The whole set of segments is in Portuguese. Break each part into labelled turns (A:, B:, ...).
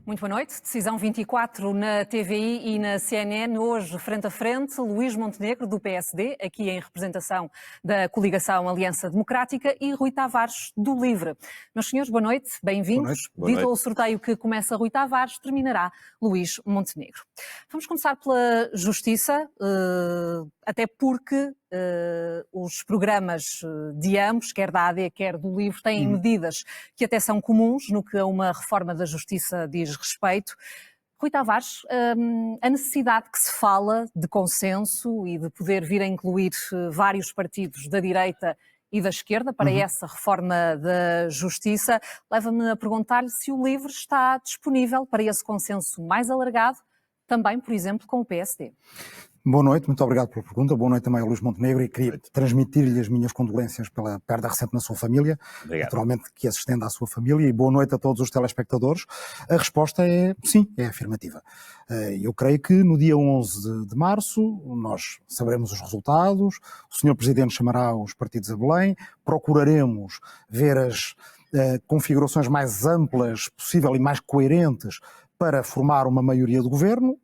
A: Muito boa noite. Decisão 24 na TVI e na CNN. Hoje, frente a frente, Luís Montenegro, do PSD, aqui em representação da coligação Aliança Democrática, e Rui Tavares, do LIVRE. Meus senhores, boa noite, bem-vindos. Dito ao sorteio que começa Rui Tavares, terminará Luís Montenegro. Vamos começar pela Justiça, até porque os programas de ambos, quer da AD, quer do LIVRE, têm medidas que até são comuns no que a uma reforma da Justiça diz respeito. Rui Tavares, a necessidade que se fala de consenso e de poder vir a incluir vários partidos da direita e da esquerda para essa reforma da Justiça, leva-me a perguntar-lhe se o LIVRE está disponível para esse consenso mais alargado, também, por exemplo, com o PSD.
B: Boa noite, muito obrigado pela pergunta. Boa noite também ao Luís Montenegro e queria transmitir-lhe as minhas condolências pela perda recente na sua família. Obrigado. Naturalmente que as estenda à sua família, e boa noite a todos os telespectadores. A resposta é sim, é afirmativa. Eu creio que no dia 11 de março nós saberemos os resultados, o Sr. Presidente chamará os partidos a Belém, procuraremos ver as configurações mais amplas possível e mais coerentes para formar uma maioria de governo,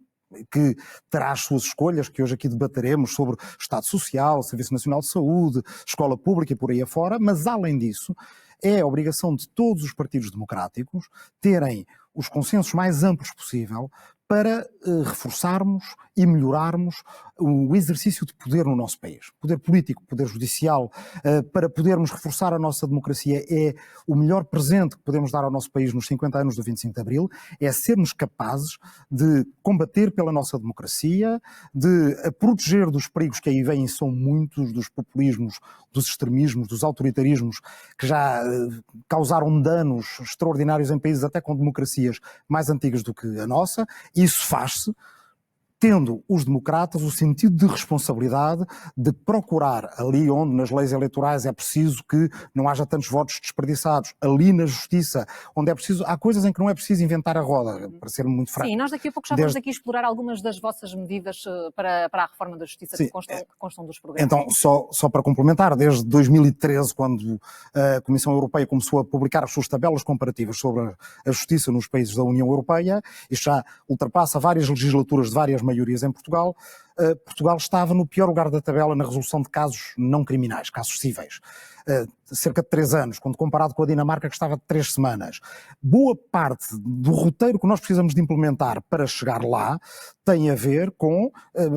B: que terá as suas escolhas, que hoje aqui debateremos sobre Estado Social, Serviço Nacional de Saúde, Escola Pública e por aí afora, mas além disso é a obrigação de todos os partidos democráticos terem os consensos mais amplos possível para reforçarmos e melhorarmos o exercício de poder no nosso país. Poder político, poder judicial, para podermos reforçar a nossa democracia é o melhor presente que podemos dar ao nosso país nos 50 anos do 25 de Abril, é sermos capazes de combater pela nossa democracia, de proteger dos perigos que aí vêm, e são muitos, dos populismos, dos extremismos, dos autoritarismos, que já causaram danos extraordinários em países até com democracias mais antigas do que a nossa. Isso faz-se tendo os democratas o sentido de responsabilidade de procurar ali onde nas leis eleitorais é preciso que não haja tantos votos desperdiçados, ali na justiça, onde é preciso, há coisas em que não é preciso inventar a roda, para ser muito franco.
A: Sim, nós daqui a pouco já vamos aqui explorar algumas das vossas medidas para a reforma da justiça que constam dos programas.
B: Então, só para complementar, desde 2013, quando a Comissão Europeia começou a publicar as suas tabelas comparativas sobre a justiça nos países da União Europeia, isto já ultrapassa várias legislaturas de várias maiorias em Portugal, Portugal estava no pior lugar da tabela na resolução de casos não criminais, casos cíveis. Cerca de 3 anos, quando comparado com a Dinamarca, que estava de 3 semanas. Boa parte do roteiro que nós precisamos de implementar para chegar lá tem a ver com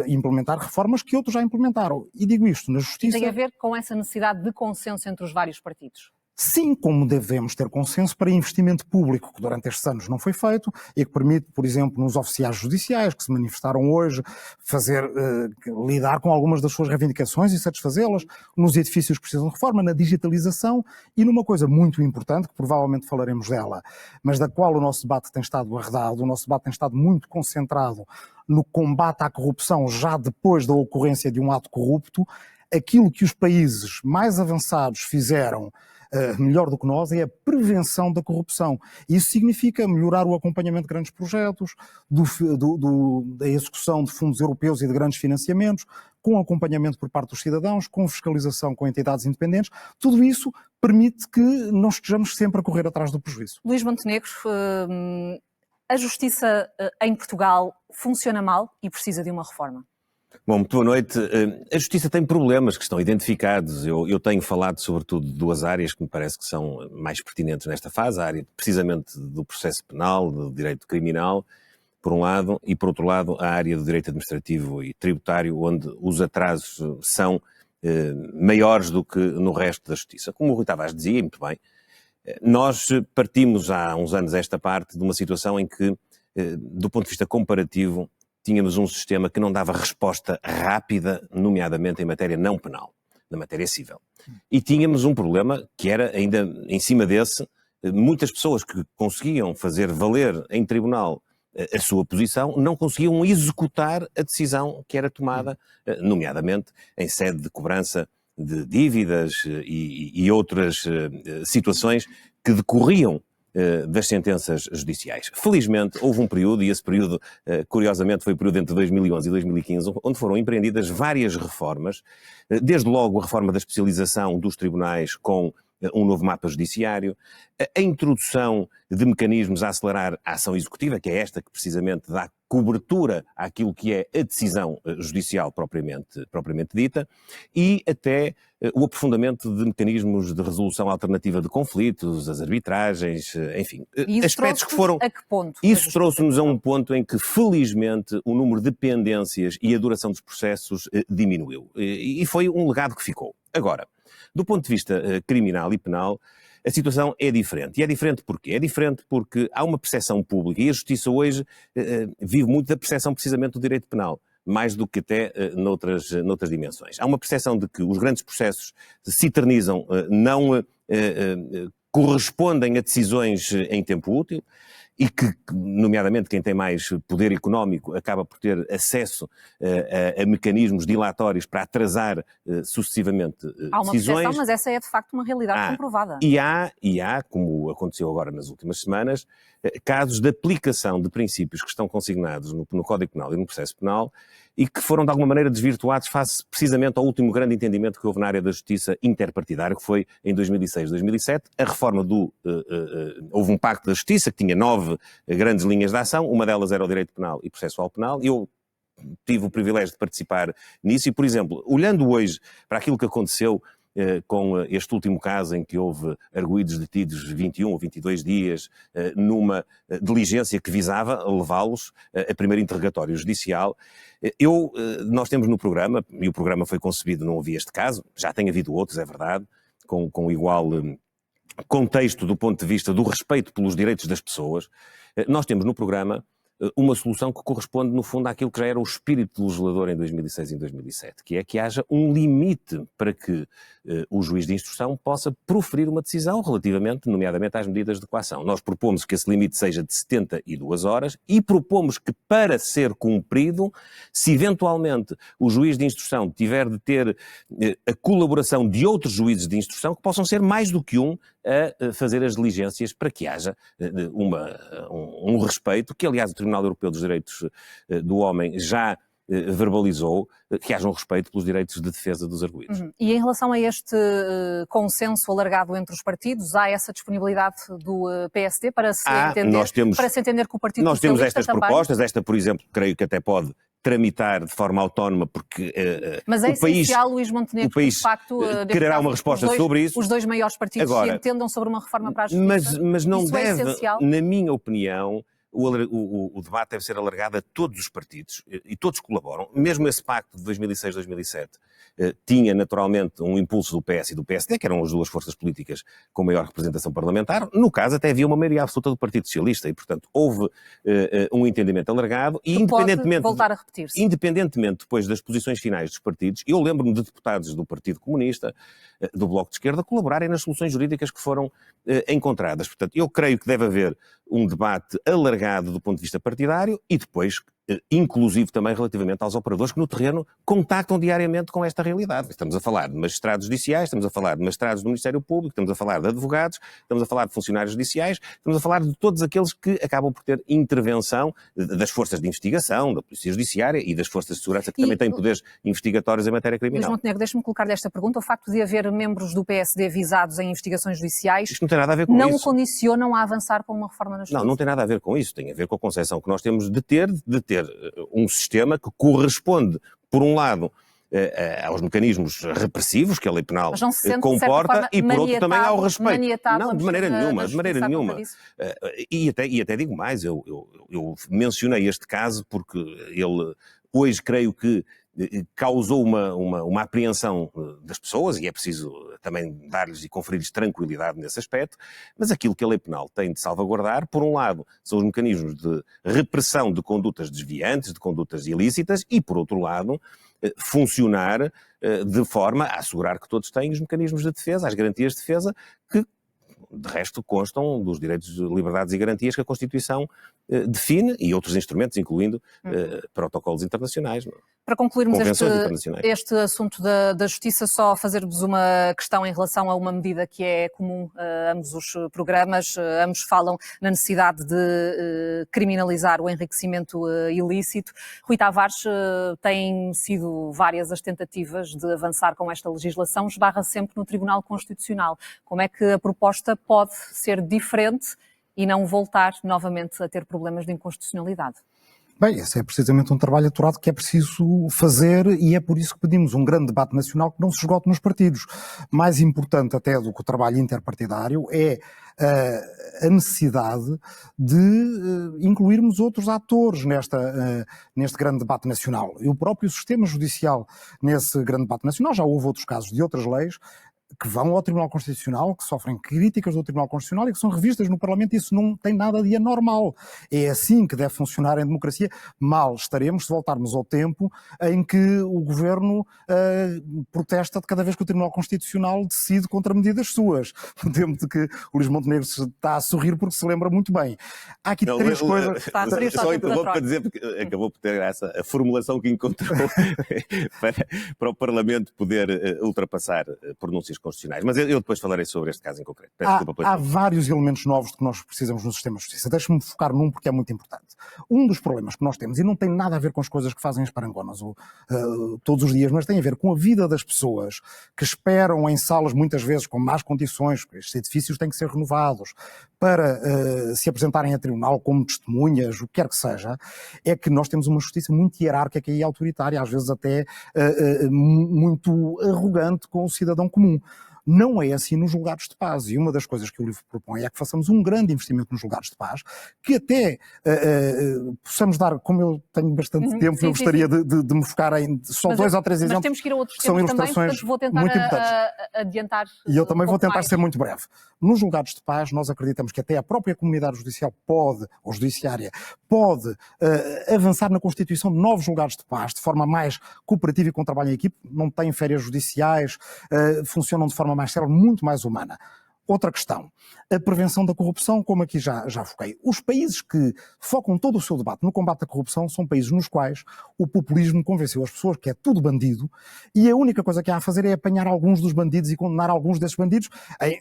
B: implementar reformas que outros já implementaram. E digo isto, na justiça...
A: Tem a ver com essa necessidade de consenso entre os vários partidos?
B: Sim, como devemos ter consenso para investimento público, que durante estes anos não foi feito e que permite, por exemplo, nos oficiais judiciais que se manifestaram hoje, lidar com algumas das suas reivindicações e satisfazê-las, nos edifícios que precisam de reforma, na digitalização e numa coisa muito importante, que provavelmente falaremos dela, mas da qual o nosso debate tem estado arredado, o nosso debate tem estado muito concentrado no combate à corrupção já depois da ocorrência de um ato corrupto. Aquilo que os países mais avançados fizeram melhor do que nós é a prevenção da corrupção. Isso significa melhorar o acompanhamento de grandes projetos, da execução de fundos europeus e de grandes financiamentos, com acompanhamento por parte dos cidadãos, com fiscalização com entidades independentes. Tudo isso permite que não estejamos sempre a correr atrás do prejuízo.
A: Luís Montenegro, a justiça em Portugal funciona mal e precisa de uma reforma?
C: Bom, muito boa noite. A Justiça tem problemas que estão identificados. Eu tenho falado sobretudo de 2 áreas que me parece que são mais pertinentes nesta fase. A área precisamente do processo penal, do direito criminal, por um lado, e por outro lado a área do direito administrativo e tributário, onde os atrasos são maiores do que no resto da Justiça. Como o Rui Tavares dizia, e muito bem, nós partimos há uns anos esta parte de uma situação em que, do ponto de vista comparativo, tínhamos um sistema que não dava resposta rápida, nomeadamente em matéria não penal, na matéria civil. E tínhamos um problema que era, ainda em cima desse, muitas pessoas que conseguiam fazer valer em tribunal a sua posição não conseguiam executar a decisão que era tomada, nomeadamente em sede de cobrança de dívidas e outras situações que decorriam das sentenças judiciais. Felizmente, houve um período, e esse período, curiosamente, foi o período entre 2011 e 2015, onde foram empreendidas várias reformas, desde logo a reforma da especialização dos tribunais com um novo mapa judiciário, a introdução de mecanismos a acelerar a ação executiva, que é esta que precisamente dá cobertura àquilo que é a decisão judicial propriamente dita, e até o aprofundamento de mecanismos de resolução alternativa de conflitos, as arbitragens, enfim, aspectos que foram...
A: A que ponto?
C: Isso trouxe-nos a um ponto em que, felizmente, o número de pendências e a duração dos processos diminuiu. E foi um legado que ficou. Agora, do ponto de vista criminal e penal, a situação é diferente. E é diferente porquê? É diferente porque há uma percepção pública, e a Justiça hoje vive muito da percepção precisamente do direito penal, mais do que até noutras dimensões. Há uma percepção de que os grandes processos se eternizam, não correspondem a decisões em tempo útil, e que, nomeadamente, quem tem mais poder económico acaba por ter acesso a mecanismos dilatórios para atrasar sucessivamente decisões.
A: Há uma percepção, mas essa é de facto uma realidade comprovada.
C: E há, como aconteceu agora nas últimas semanas, casos de aplicação de princípios que estão consignados no Código Penal e no processo penal e que foram de alguma maneira desvirtuados face precisamente ao último grande entendimento que houve na área da justiça interpartidária, que foi em 2006-2007, a reforma houve um pacto da justiça que tinha 9 grandes linhas de ação, uma delas era o direito penal e processual penal, e eu tive o privilégio de participar nisso e, por exemplo, olhando hoje para aquilo que aconteceu com este último caso em que houve arguidos detidos 21 ou 22 dias numa diligência que visava levá-los a primeiro interrogatório judicial. Nós temos no programa, e o programa foi concebido, não havia este caso, já tem havido outros, é verdade, com igual contexto do ponto de vista do respeito pelos direitos das pessoas. Nós temos no programa uma solução que corresponde, no fundo, àquilo que já era o espírito do legislador em 2006 e em 2007, que é que haja um limite para que o juiz de instrução possa proferir uma decisão relativamente, nomeadamente, às medidas de coação. Nós propomos que esse limite seja de 72 horas e propomos que, para ser cumprido, se eventualmente o juiz de instrução tiver de ter a colaboração de outros juízes de instrução, que possam ser mais do que um, a fazer as diligências para que haja um respeito, que aliás o Tribunal Europeu dos Direitos do Homem já verbalizou, que haja um respeito pelos direitos de defesa dos arguidos.
A: E em relação a este consenso alargado entre os partidos, há essa disponibilidade do PSD para se entender que o Partido
C: Nós temos
A: Socialista
C: estas
A: também...
C: propostas, esta, por exemplo, creio que até pode tramitar de forma autónoma, porque
A: mas é
C: o país,
A: essencial, Luís Montenegro,
C: que de
A: facto
C: quererá uma resposta sobre isso.
A: Os dois maiores partidos
C: agora,
A: se entendam sobre uma reforma para a justiça.
C: Mas não
A: isso
C: deve,
A: é essencial.
C: na minha opinião, o debate deve ser alargado a todos os partidos e todos colaboram. Mesmo esse pacto de 2006-2007 tinha naturalmente um impulso do PS e do PSD, que eram as duas forças políticas com maior representação parlamentar. No caso, até havia uma maioria absoluta do Partido Socialista e, portanto, houve um entendimento alargado e,
A: independentemente, voltar a repetir-se.
C: Independentemente depois das posições finais dos partidos, eu lembro-me de deputados do Partido Comunista, do Bloco de Esquerda, colaborarem nas soluções jurídicas que foram encontradas. Portanto, eu creio que deve haver um debate alargado do ponto de vista partidário e depois, inclusive também relativamente aos operadores que no terreno contactam diariamente com esta realidade. Estamos a falar de magistrados judiciais, estamos a falar de magistrados do Ministério Público, estamos a falar de advogados, estamos a falar de funcionários judiciais, estamos a falar de todos aqueles que acabam por ter intervenção das forças de investigação, da Polícia Judiciária e das forças de segurança que também têm poderes investigatórios em matéria criminal.
A: Luís Montenegro, deixe-me colocar-lhe esta pergunta. O facto de haver membros do PSD visados em investigações judiciais
C: isto não tem nada a ver com isso.
A: Não o condicionam a avançar para uma reforma na justiça?
C: Não tem nada a ver com isso. Tem a ver com a concepção que nós temos de ter um sistema que corresponde, por um lado, aos mecanismos repressivos que a lei penal comporta e, por outro, também ao respeito. Não, de maneira nenhuma. E até digo mais, eu mencionei este caso porque ele, hoje, creio que causou uma apreensão das pessoas e é preciso também dar-lhes e conferir-lhes tranquilidade nesse aspecto, mas aquilo que a lei penal tem de salvaguardar, por um lado, são os mecanismos de repressão de condutas desviantes, de condutas ilícitas e, por outro lado, funcionar de forma a assegurar que todos têm os mecanismos de defesa, as garantias de defesa que, de resto, constam dos direitos, liberdades e garantias que a Constituição define, e outros instrumentos, incluindo protocolos internacionais. Não?
A: Para concluirmos
C: internacionais.
A: este assunto da justiça, só fazer-vos uma questão em relação a uma medida que é comum a ambos os programas. Ambos falam na necessidade de criminalizar o enriquecimento ilícito. Rui Tavares, tem sido várias as tentativas de avançar com esta legislação, esbarra sempre no Tribunal Constitucional. Como é que a proposta pode ser diferente e não voltar novamente a ter problemas de inconstitucionalidade?
B: Bem, esse é precisamente um trabalho aturado que é preciso fazer e é por isso que pedimos um grande debate nacional que não se esgote nos partidos. Mais importante até do que o trabalho interpartidário é a necessidade de incluirmos outros atores neste grande debate nacional. E o próprio sistema judicial nesse grande debate nacional, já houve outros casos de outras leis, que vão ao Tribunal Constitucional, que sofrem críticas do Tribunal Constitucional e que são revistas no Parlamento. Isso não tem nada de anormal. É assim que deve funcionar em democracia. Mal estaremos se voltarmos ao tempo em que o Governo protesta de cada vez que o Tribunal Constitucional decide contra medidas suas. O tempo de que o Luís Montenegro está a sorrir porque se lembra muito bem. Há aqui três coisas...
C: Só interrompo para dizer, porque acabou por ter graça, a formulação que encontrou para o Parlamento poder ultrapassar pronúncias constitucionais. Mas eu depois falarei sobre este caso em concreto.
B: Há vários elementos novos de que nós precisamos no sistema de justiça. Deixe-me focar num porque é muito importante. Um dos problemas que nós temos, e não tem nada a ver com as coisas que fazem as parangonas todos os dias, mas tem a ver com a vida das pessoas que esperam em salas muitas vezes com más condições, porque estes edifícios têm que ser renovados, para se apresentarem a tribunal como testemunhas, o que quer que seja, é que nós temos uma justiça muito hierárquica e autoritária, às vezes até muito arrogante com o cidadão comum. Não é assim nos julgados de paz, e uma das coisas que o livro propõe é que façamos um grande investimento nos julgados de paz, que até possamos dar, como eu tenho bastante tempo, eu gostaria de me focar em só dois ou três exemplos.
A: Mas temos que ir a outros temas também, portanto vou tentar adiantar.
B: E eu também vou tentar ser muito breve. Nos julgados de paz, nós acreditamos que até a própria comunidade judicial pode, ou judiciária, pode avançar na constituição de novos julgados de paz, de forma mais cooperativa e com trabalho em equipe, não têm férias judiciais, funcionam de forma mais célere, muito mais humana. Outra questão, a prevenção da corrupção, como aqui já foquei. Os países que focam todo o seu debate no combate à corrupção são países nos quais o populismo convenceu as pessoas que é tudo bandido e a única coisa que há a fazer é apanhar alguns dos bandidos e condenar alguns desses bandidos,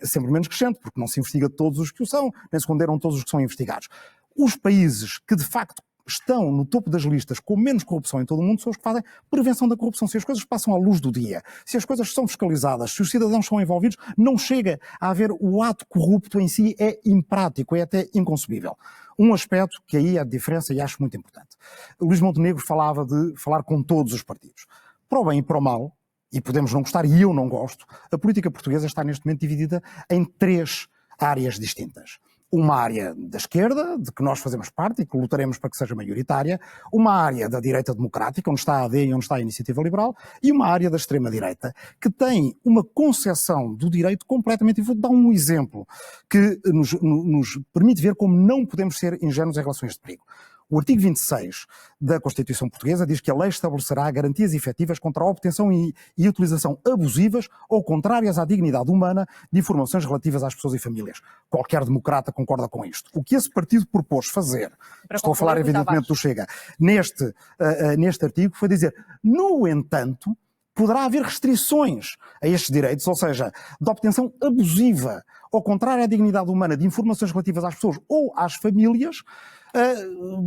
B: sempre menos crescente, porque não se investiga todos os que o são, nem se condenam todos os que são investigados. Os países que de facto estão no topo das listas com menos corrupção em todo o mundo são os que fazem prevenção da corrupção. Se as coisas passam à luz do dia, se as coisas são fiscalizadas, se os cidadãos são envolvidos, não chega a haver o ato corrupto em si, é imprático, é até inconcebível. Um aspecto que aí é a diferença e acho muito importante. O Luís Montenegro falava de falar com todos os partidos. Para o bem e para o mal, e podemos não gostar e eu não gosto, a política portuguesa está neste momento dividida em três áreas distintas. Uma área da esquerda, de que nós fazemos parte e que lutaremos para que seja maioritária, uma área da direita democrática, onde está a AD e onde está a Iniciativa Liberal, e uma área da extrema-direita, que tem uma concepção do direito completamente... E vou dar um exemplo que nos permite ver como não podemos ser ingênuos em relação a este perigo. O artigo 26 da Constituição Portuguesa diz que a lei estabelecerá garantias efetivas contra a obtenção e utilização abusivas ou contrárias à dignidade humana de informações relativas às pessoas e famílias. Qualquer democrata concorda com isto. O que esse partido propôs fazer, estou a falar evidentemente do Chega, neste artigo, foi dizer, no entanto, poderá haver restrições a estes direitos, ou seja, de obtenção abusiva ou contrária à dignidade humana de informações relativas às pessoas ou às famílias,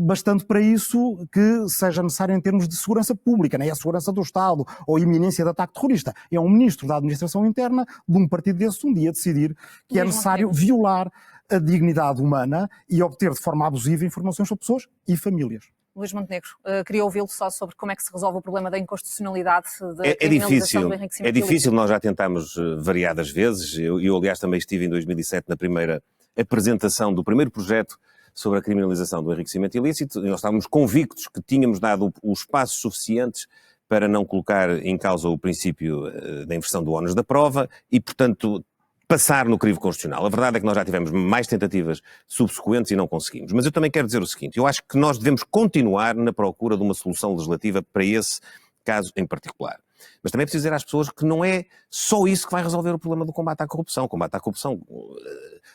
B: bastante para isso que seja necessário em termos de segurança pública, não é a segurança do Estado ou iminência de ataque terrorista. É um ministro da Administração Interna de um partido desse um dia decidir que é necessário violar a dignidade humana e obter de forma abusiva informações sobre pessoas e famílias.
A: Luís Montenegro, queria ouvi-lo só sobre como é que se resolve o problema da inconstitucionalidade da criminalização do enriquecimento.
C: É difícil, nós já tentámos variadas vezes. Eu, aliás, também estive em 2007 na primeira apresentação do primeiro projeto sobre a criminalização do enriquecimento ilícito, e nós estávamos convictos que tínhamos dado os passos suficientes para não colocar em causa o princípio da inversão do ónus da prova e, portanto, passar no crivo constitucional. A verdade é que nós já tivemos mais tentativas subsequentes e não conseguimos. Mas eu também quero dizer o seguinte, eu acho que nós devemos continuar na procura de uma solução legislativa para esse caso em particular. Mas também é preciso dizer às pessoas que não é só isso que vai resolver o problema do combate à corrupção. O combate à corrupção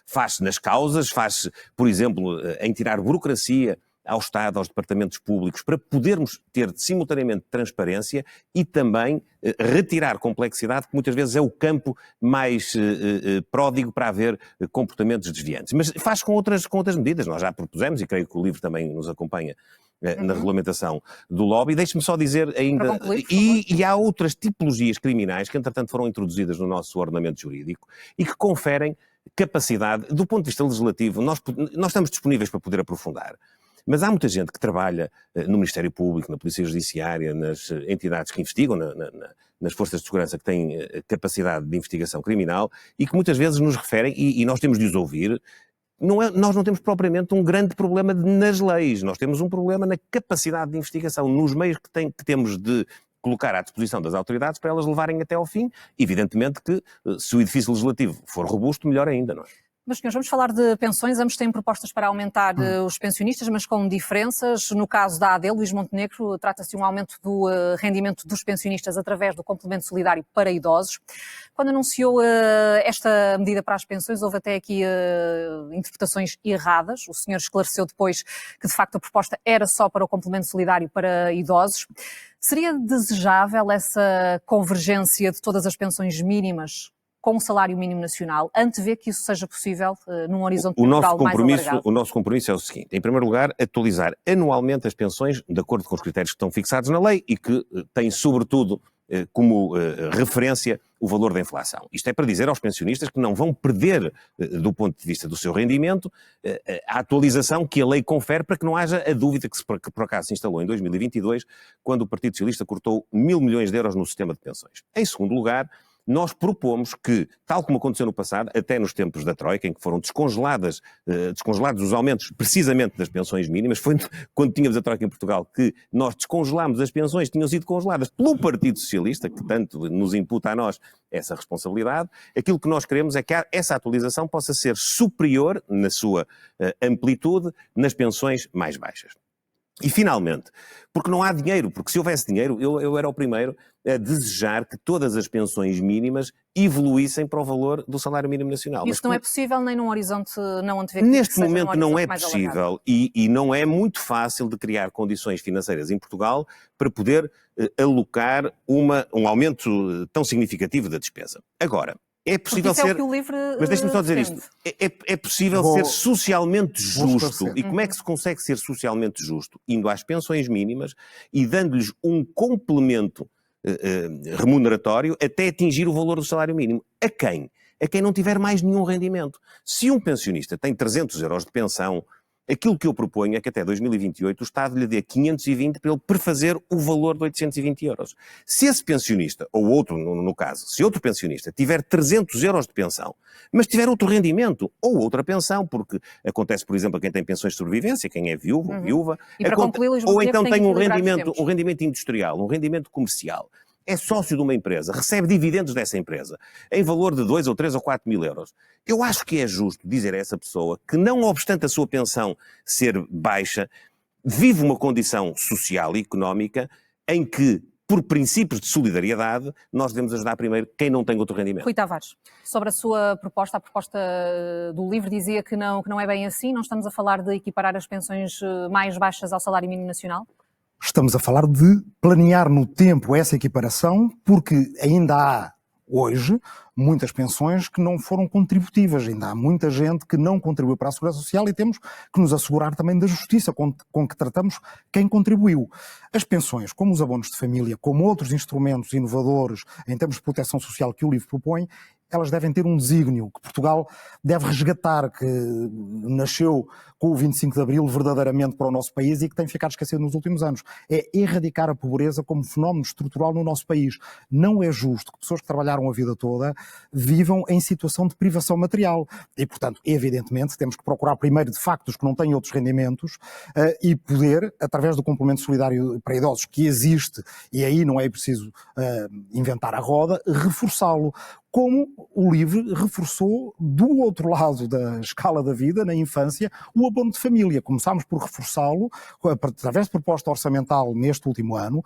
C: faz-se nas causas, faz-se, por exemplo, em tirar burocracia ao Estado, aos departamentos públicos, para podermos ter simultaneamente transparência e também retirar complexidade, que muitas vezes é o campo mais pródigo para haver comportamentos desviantes. Mas faz com outras medidas. Nós já propusemos, e creio que o livro também nos acompanha na regulamentação do lobby. Deixe-me só dizer ainda... E há outras tipologias criminais que, entretanto, foram introduzidas no nosso ordenamento jurídico e que conferem capacidade, do ponto de vista legislativo, nós estamos disponíveis para poder aprofundar. Mas há muita gente que trabalha no Ministério Público, na Polícia Judiciária, nas entidades que investigam, nas forças de segurança que têm capacidade de investigação criminal e que muitas vezes nos referem, e nós temos de os ouvir, nós não temos propriamente um grande problema nas leis, nós temos um problema na capacidade de investigação, nos meios que temos de colocar à disposição das autoridades para elas levarem até ao fim. Evidentemente que, se o edifício legislativo for robusto, melhor ainda, não é?
A: Mas, senhores, vamos falar de pensões. Ambos têm propostas para aumentar os pensionistas, mas com diferenças. No caso da AD, Luís Montenegro, trata-se de um aumento do rendimento dos pensionistas através do complemento solidário para idosos. Quando anunciou esta medida para as pensões, houve até aqui interpretações erradas. O senhor esclareceu depois que, de facto, a proposta era só para o complemento solidário para idosos. Seria desejável essa convergência de todas as pensões mínimas com o salário mínimo nacional, antevê que isso seja possível num horizonte temporal mais alargado?
C: O nosso compromisso é o seguinte: em primeiro lugar, atualizar anualmente as pensões de acordo com os critérios que estão fixados na lei e que têm, sobretudo, como referência o valor da inflação. Isto é para dizer aos pensionistas que não vão perder, do ponto de vista do seu rendimento, a atualização que a lei confere, para que não haja a dúvida que por acaso se instalou em 2022, quando o Partido Socialista cortou 1.000 milhões de euros no sistema de pensões. Em segundo lugar, nós propomos que, tal como aconteceu no passado, até nos tempos da Troika, em que foram descongelados os aumentos precisamente das pensões mínimas, foi quando tínhamos a Troika em Portugal que nós descongelámos as pensões que tinham sido congeladas pelo Partido Socialista, que tanto nos imputa a nós essa responsabilidade. Aquilo que nós queremos é que essa atualização possa ser superior, na sua amplitude, nas pensões mais baixas. E, finalmente, porque não há dinheiro, porque se houvesse dinheiro, eu era o primeiro a desejar que todas as pensões mínimas evoluíssem para o valor do salário mínimo nacional.
A: Isso não é possível nem num horizonte não antevê que
C: neste momento não é possível e não é muito fácil de criar condições financeiras em Portugal para poder alocar um aumento tão significativo da despesa. Agora, é possível ser... Mas deixe-me só dizer isto. É possível ser socialmente justo. E como é que se consegue ser socialmente justo? Indo às pensões mínimas e dando-lhes um complemento remuneratório até atingir o valor do salário mínimo. A quem? A quem não tiver mais nenhum rendimento. Se um pensionista tem 300 euros de pensão, aquilo que eu proponho é que até 2028 o Estado lhe dê 520 para ele prefazer o valor de 820 euros. Se esse pensionista, ou outro, no caso, se outro pensionista tiver 300 euros de pensão, mas tiver outro rendimento, ou outra pensão, porque acontece, por exemplo, a quem tem pensões de sobrevivência, quem é viúvo, viúva, ou então tem um rendimento industrial, um rendimento comercial, é sócio de uma empresa, recebe dividendos dessa empresa, em valor de 2 ou 3 ou 4 mil euros. Eu acho que é justo dizer a essa pessoa que, não obstante a sua pensão ser baixa, vive uma condição social e económica em que, por princípios de solidariedade, nós devemos ajudar primeiro quem não tem outro rendimento.
A: Rui Tavares, sobre a sua proposta, a proposta do LIVRE dizia que não é bem assim, não estamos a falar de equiparar as pensões mais baixas ao salário mínimo nacional?
B: Estamos a falar de planear no tempo essa equiparação, porque ainda há, hoje, muitas pensões que não foram contributivas. Ainda há muita gente que não contribuiu para a Segurança Social e temos que nos assegurar também da justiça com que tratamos quem contribuiu. As pensões, como os abonos de família, como outros instrumentos inovadores em termos de proteção social que o LIVRE propõe, elas devem ter um desígnio que Portugal deve resgatar, que nasceu com o 25 de Abril verdadeiramente para o nosso país e que tem ficado esquecido nos últimos anos. É erradicar a pobreza como fenómeno estrutural no nosso país. Não é justo que pessoas que trabalharam a vida toda vivam em situação de privação material. E, portanto, evidentemente, temos que procurar primeiro, de facto, os que não têm outros rendimentos e poder, através do complemento solidário para idosos que existe, e aí não é preciso inventar a roda, reforçá-lo. como o LIVRE reforçou do outro lado da escala da vida, na infância, o abono de família. Começámos por reforçá-lo, através de proposta orçamental neste último ano,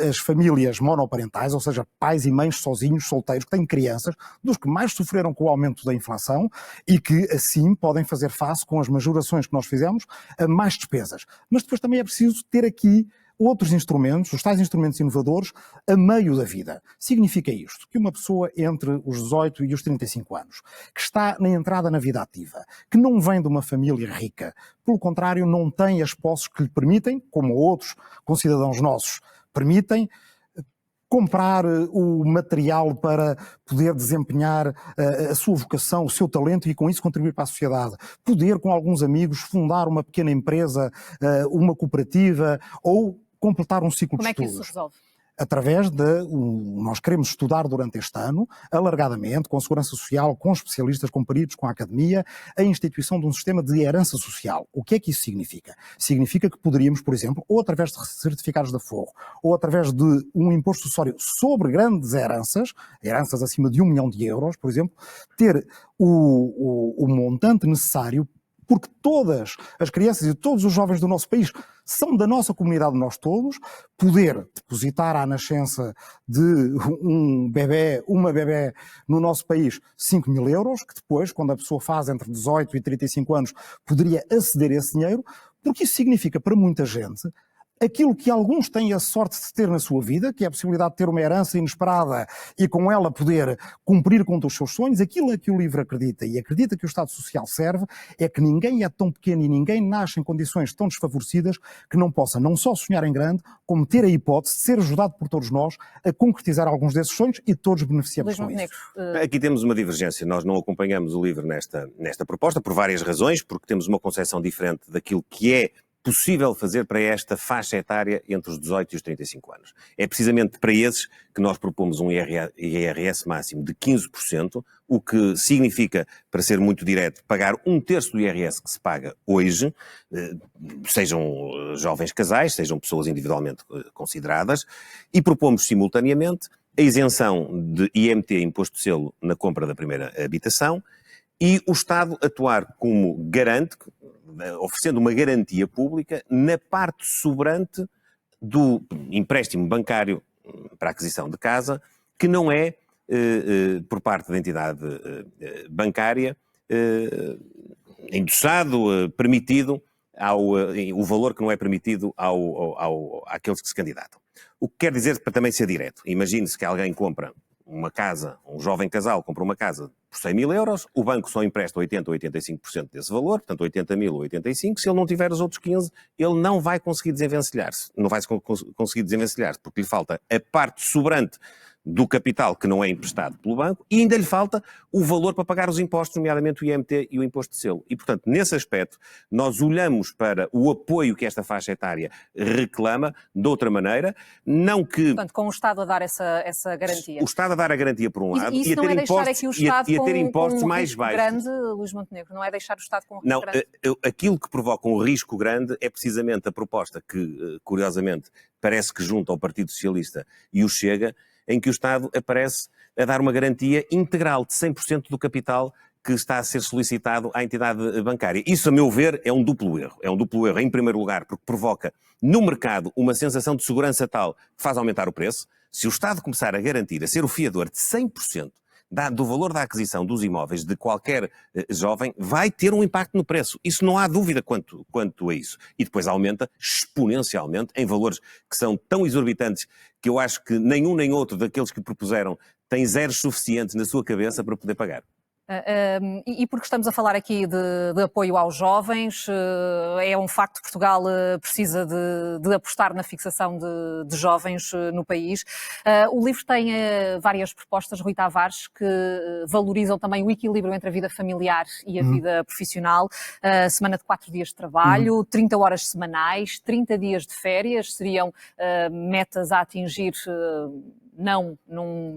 B: as famílias monoparentais, ou seja, pais e mães sozinhos, solteiros, que têm crianças, dos que mais sofreram com o aumento da inflação e que, assim, podem fazer face, com as majorações que nós fizemos, a mais despesas. Mas depois também é preciso ter aqui outros instrumentos, os tais instrumentos inovadores, a meio da vida. Significa isto, que uma pessoa entre os 18 e os 35 anos, que está na entrada na vida ativa, que não vem de uma família rica, pelo contrário, não tem as posses que lhe permitem, como outros concidadãos nossos permitem, comprar o material para poder desempenhar a sua vocação, o seu talento e com isso contribuir para a sociedade. Poder, com alguns amigos, fundar uma pequena empresa, uma cooperativa ou completar um ciclo de estudos.
A: Como é que isso se resolve?
B: Através nós queremos estudar durante este ano, alargadamente, com a Segurança Social, com especialistas, com peritos, com a academia, a instituição de um sistema de herança social. O que é que isso significa? Significa que poderíamos, por exemplo, ou através de certificados de aforro, ou através de um imposto sucessório sobre grandes heranças acima de 1 milhão de euros, por exemplo, ter o montante necessário, porque todas as crianças e todos os jovens do nosso país são da nossa comunidade, nós todos, poder depositar à nascença de uma bebé no nosso país 5 mil euros, que depois, quando a pessoa faz entre 18 e 35 anos, poderia aceder a esse dinheiro, porque isso significa para muita gente aquilo que alguns têm a sorte de ter na sua vida, que é a possibilidade de ter uma herança inesperada e com ela poder cumprir com os seus sonhos. Aquilo a que o LIVRE acredita e acredita que o Estado Social serve é que ninguém é tão pequeno e ninguém nasce em condições tão desfavorecidas que não possa não só sonhar em grande, como ter a hipótese de ser ajudado por todos nós a concretizar alguns desses sonhos e todos beneficiamos com isso.
C: Aqui temos uma divergência. Nós não acompanhamos o LIVRE nesta proposta por várias razões, porque temos uma concepção diferente daquilo que é possível fazer para esta faixa etária entre os 18 e os 35 anos. É precisamente para esses que nós propomos um IRS máximo de 15%, o que significa, para ser muito direto, pagar 1/3 do IRS que se paga hoje, sejam jovens casais, sejam pessoas individualmente consideradas, e propomos simultaneamente a isenção de IMT, Imposto de Selo, na compra da primeira habitação, e o Estado atuar como garante, oferecendo uma garantia pública na parte sobrante do empréstimo bancário para a aquisição de casa, que não é, por parte da entidade bancária, endossado, permitido, o valor que não é permitido àqueles que se candidatam. O que quer dizer, para também ser direto, imagine-se que alguém compra uma casa, um jovem casal compra uma casa por 100 mil euros, o banco só empresta 80 ou 85% desse valor, portanto 80 mil ou 85, se ele não tiver os outros 15, ele não vai conseguir desenvencilhar-se, porque lhe falta a parte sobrante do capital que não é emprestado pelo banco e ainda lhe falta o valor para pagar os impostos, nomeadamente o IMT e o imposto de selo. E, portanto, nesse aspecto, nós olhamos para o apoio que esta faixa etária reclama de outra maneira, não que...
A: Portanto, com o Estado a dar essa garantia.
C: O Estado a dar a garantia por um lado
A: e a ter impostos,
C: impostos mais baixos.
A: Grande, Luís Montenegro, não é deixar o Estado com um risco grande?
C: Não, aquilo que provoca um risco grande é precisamente a proposta que, curiosamente, parece que junta ao Partido Socialista e o Chega, em que o Estado aparece a dar uma garantia integral de 100% do capital que está a ser solicitado à entidade bancária. Isso, a meu ver, é um duplo erro. É um duplo erro, em primeiro lugar, porque provoca no mercado uma sensação de segurança tal que faz aumentar o preço. Se o Estado começar a garantir, a ser o fiador de 100% do valor da aquisição dos imóveis de qualquer jovem, vai ter um impacto no preço. Isso não há dúvida quanto a isso. E depois aumenta exponencialmente em valores que são tão exorbitantes que eu acho que nenhum nem outro daqueles que propuseram tem zeros suficientes na sua cabeça para poder pagar.
A: E porque estamos a falar aqui de apoio aos jovens, é um facto que Portugal precisa de apostar na fixação de jovens no país. O LIVRE tem várias propostas, Rui Tavares, que valorizam também o equilíbrio entre a vida familiar e a vida profissional. Semana de 4 dias de trabalho, 30 horas semanais, 30 dias de férias, seriam metas a atingir não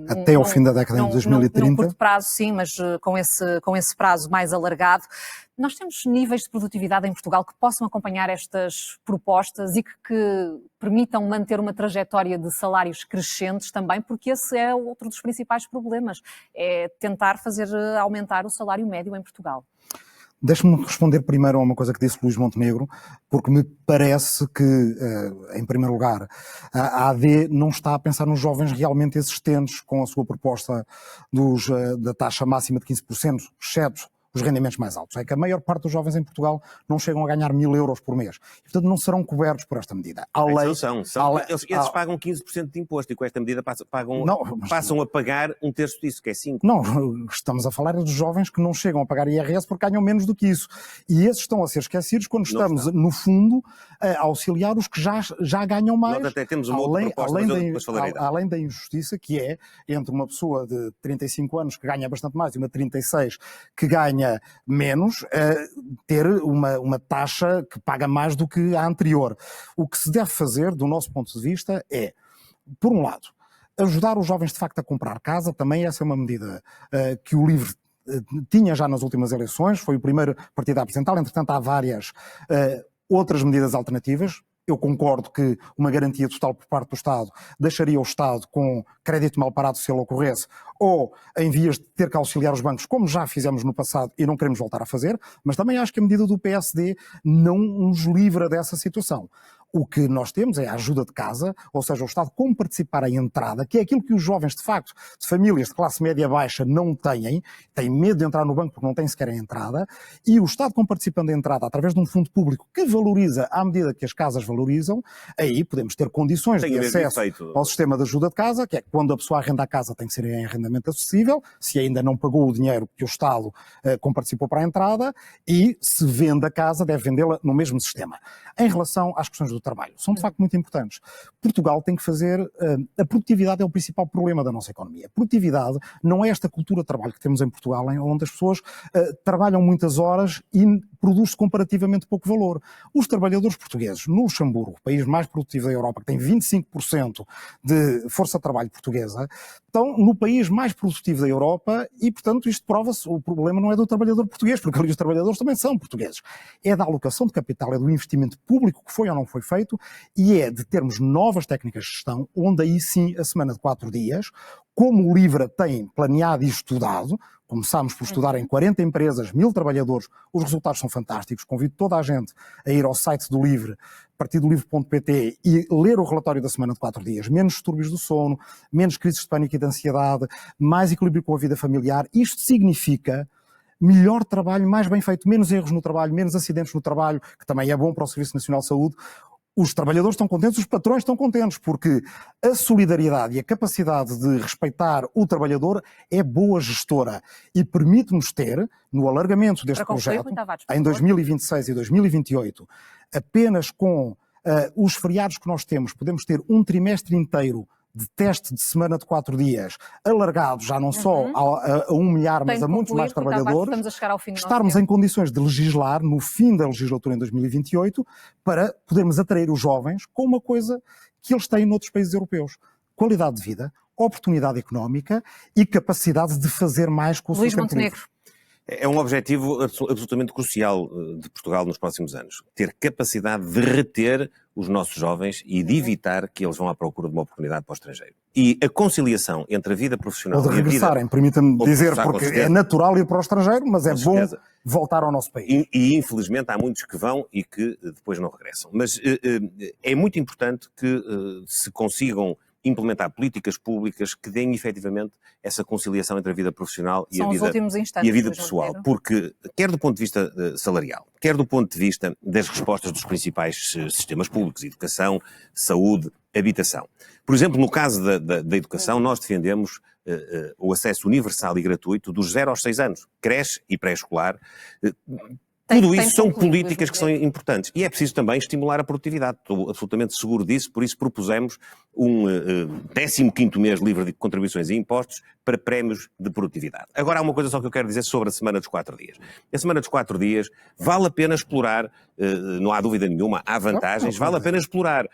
B: até ao fim da década de 2030.
A: Num curto prazo, sim, mas com esse prazo mais alargado. Nós temos níveis de produtividade em Portugal que possam acompanhar estas propostas e que permitam manter uma trajetória de salários crescentes também, porque esse é outro dos principais problemas, é tentar fazer aumentar o salário médio em Portugal.
B: Deixe-me responder primeiro a uma coisa que disse Luís Montenegro, porque me parece que, em primeiro lugar, a AD não está a pensar nos jovens realmente existentes com a sua proposta da taxa máxima de 15%, exceto os rendimentos mais altos. É que a maior parte dos jovens em Portugal não chegam a ganhar 1.000 euros por mês. E, portanto, não serão cobertos por esta medida.
C: Eles pagam 15% de imposto e com esta medida passam a pagar um terço disso, que é 5%.
B: Não, estamos a falar dos jovens que não chegam a pagar IRS porque ganham menos do que isso. E esses estão a ser esquecidos quando estamos, no fundo, a auxiliar os que já ganham mais.
C: Nós até temos uma outra proposta, mas eu depois falarei.
B: Além da injustiça que é entre uma pessoa de 35 anos que ganha bastante mais e uma de 36 que ganha menos, ter uma taxa que paga mais do que a anterior. O que se deve fazer, do nosso ponto de vista, é, por um lado, ajudar os jovens de facto a comprar casa. Também essa é uma medida que o LIVRE tinha já nas últimas eleições, foi o primeiro partido a apresentá-la. Entretanto, há várias outras medidas alternativas. Eu concordo que uma garantia total por parte do Estado deixaria o Estado com crédito mal parado se ele ocorresse, ou em vias de ter que auxiliar os bancos, como já fizemos no passado e não queremos voltar a fazer, mas também acho que a medida do PSD não nos livra dessa situação. O que nós temos é a ajuda de casa, ou seja, o Estado como participar em entrada, que é aquilo que os jovens, de facto, de famílias de classe média baixa não têm medo de entrar no banco porque não têm sequer a entrada, e o Estado como participando em entrada através de um fundo público que valoriza à medida que as casas valorizam, aí podemos ter condições de acesso ao sistema de ajuda de casa, que é que quando a pessoa arrenda a casa tem que ser em arrendamento acessível, se ainda não pagou o dinheiro que o Estado como participou para a entrada, e se vende a casa, deve vendê-la no mesmo sistema. Em relação às questões do trabalho, são de facto muito importantes. Portugal tem que fazer... a produtividade é o principal problema da nossa economia. A produtividade não é esta cultura de trabalho que temos em Portugal, onde as pessoas trabalham muitas horas e produz-se comparativamente pouco valor. Os trabalhadores portugueses no Luxemburgo, o país mais produtivo da Europa, que tem 25% de força de trabalho portuguesa, estão no país mais produtivo da Europa e, portanto, isto prova-se, o problema não é do trabalhador português, porque ali os trabalhadores também são portugueses. É da alocação de capital, é do investimento público que foi ou não foi feito e é de termos novas técnicas de gestão, onde aí sim a semana de 4 dias, como o LIVRE tem planeado e estudado, começámos por estudar em 40 empresas, 1.000 trabalhadores, os resultados são fantásticos, convido toda a gente a ir ao site do LIVRE, partidolivre.pt, e ler o relatório da semana de 4 dias. Menos distúrbios do sono, menos crises de pânico e de ansiedade, mais equilíbrio com a vida familiar. Isto significa melhor trabalho, mais bem feito, menos erros no trabalho, menos acidentes no trabalho, que também é bom para o Serviço Nacional de Saúde. Os trabalhadores estão contentes, os patrões estão contentes, porque a solidariedade e a capacidade de respeitar o trabalhador é boa gestora e permite-nos ter, no alargamento deste projeto, em 2026 e 2028, apenas com os feriados que nós temos, podemos ter um trimestre inteiro de teste de semana de 4 dias, alargado já não só a 1 milhar, mas a muitos mais trabalhadores, estarmos em condições de legislar no fim da legislatura em 2028 para podermos atrair os jovens com uma coisa que eles têm noutros países europeus: qualidade de vida, oportunidade económica e capacidade de fazer mais com o seu tempo livre.
C: É um objetivo absolutamente crucial de Portugal nos próximos anos. Ter capacidade de reter os nossos jovens e de evitar que eles vão à procura de uma oportunidade para o estrangeiro. E a conciliação entre a vida profissional
B: e a vida... Ou de regressarem, permita-me dizer, porque é natural ir para o estrangeiro, mas é bom voltar ao nosso país.
C: E infelizmente há muitos que vão e que depois não regressam. Mas é muito importante que se consigam implementar políticas públicas que deem efetivamente essa conciliação entre a vida profissional e a vida pessoal. Porque, quer do ponto de vista salarial, quer do ponto de vista das respostas dos principais sistemas públicos, educação, saúde, habitação. Por exemplo, no caso da educação, nós defendemos o acesso universal e gratuito dos 0 aos 6 anos, creche e pré-escolar. Tudo isso são políticas que são importantes. E é preciso também estimular a produtividade. Estou absolutamente seguro disso, por isso propusemos um 15º mês livre de contribuições e impostos para prémios de produtividade. Agora há uma coisa só que eu quero dizer sobre a semana dos 4 dias. A semana dos 4 dias vale a pena explorar, não há dúvida nenhuma, há vantagens, vale a pena explorar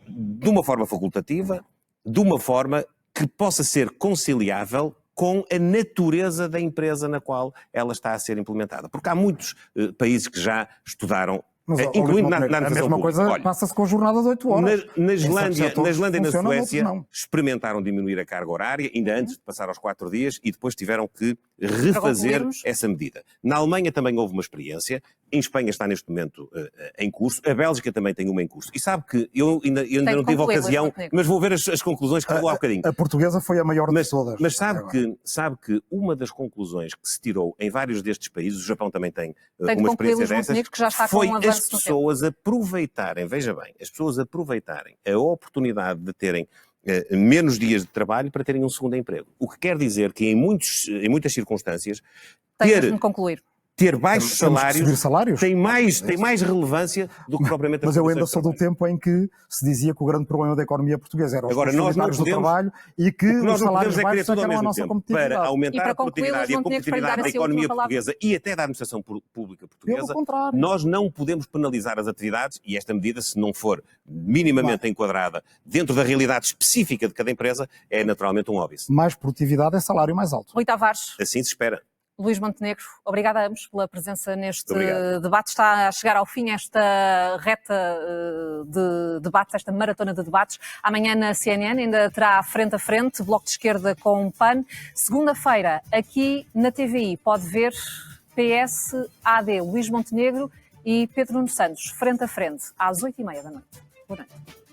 C: de uma forma facultativa, de uma forma que possa ser conciliável com a natureza da empresa na qual ela está a ser implementada. Porque há muitos países que já estudaram,
B: Mas,
C: incluindo na
B: a
C: administração
B: mesma
C: pública.
B: coisa
C: Olha,
B: passa-se com a jornada de 8 horas.
C: na Islândia e na Suécia
B: não.
C: experimentaram diminuir a carga horária, ainda antes de passar aos 4 dias, e depois tiveram que refazer essa medida. Na Alemanha também houve uma experiência, em Espanha está neste momento em curso, a Bélgica também tem uma em curso. E sabe que eu ainda não tive ocasião, mas vou ver as conclusões que falou há bocadinho.
B: A portuguesa foi a maior de todas.
C: Mas sabe que uma das conclusões que se tirou em vários destes países, o Japão também tem uma experiência dessas,
A: que já está
C: foi
A: com um
C: as pessoas aproveitarem, veja bem, as pessoas aproveitarem a oportunidade de terem menos dias de trabalho para terem um segundo emprego. O que quer dizer que em muitas circunstâncias ter baixos salários tem mais relevância do que propriamente
B: Mas eu ainda sou do tempo em que se dizia que o grande problema da economia portuguesa era os funcionários do trabalho e que os salários baixos sacaram a nossa competitividade.
C: Para aumentar a produtividade e a competitividade da economia portuguesa e até da administração pública portuguesa, nós não podemos penalizar as atividades e esta medida, se não for minimamente enquadrada dentro da realidade específica de cada empresa, é naturalmente um óbvio.
B: Mais produtividade é salário mais alto.
A: Rui Tavares.
C: Assim se espera.
A: Luís Montenegro, obrigada a ambos pela presença neste debate. Está a chegar ao fim esta reta de debates, esta maratona de debates. Amanhã na CNN ainda terá frente a frente, Bloco de Esquerda com PAN. Segunda-feira, aqui na TVI, pode ver PS, AD, Luís Montenegro e Pedro Nuno Santos, frente a frente, às 20h30 da noite. Boa noite.